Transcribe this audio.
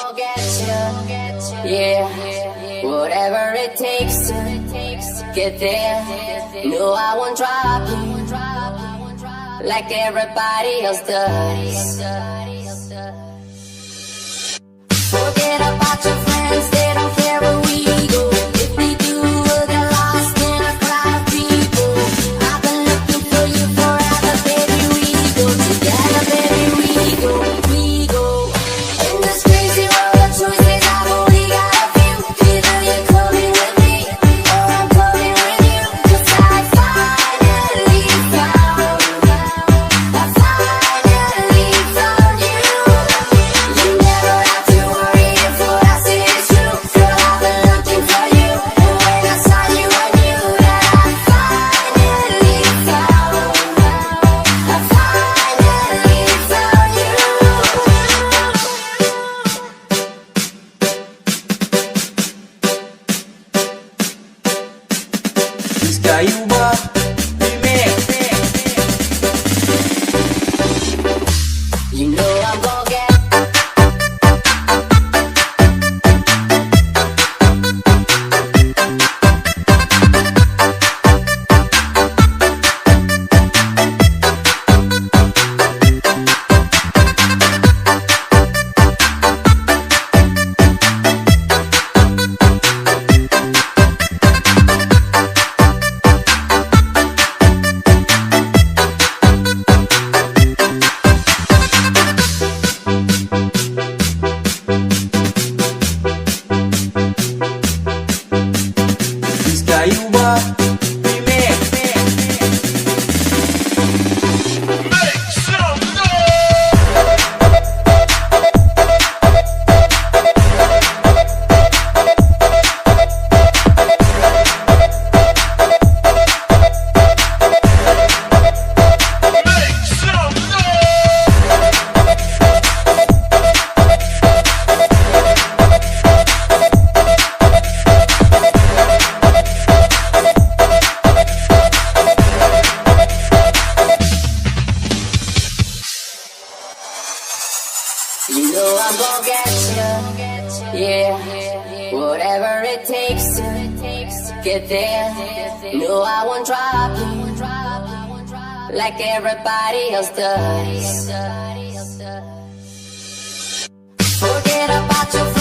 gonna get you. Yeah, whatever it takes to get there. No, I won't drop you like everybody else does. Forget about your friends, they don't care where we go. If they do, we'll get lost in a crowd of people. I've been looking for you forever, baby. We go together, baby. We go. In this crazy world of choices, I've only got a few. Either you're coming with me, or I'm coming with you. 'Cause I finally found you. You never have to worry if what I say is true. Girl, I've been looking for you, and when I saw you, I knew that I finally found you. This Cayuba Remix. You know I'm gonna get This Cayuba Remix. Make some You know I'm gonna get you. Yeah, whatever it takes to get there. No, I won't drop you like everybody else does. Forget about your friends.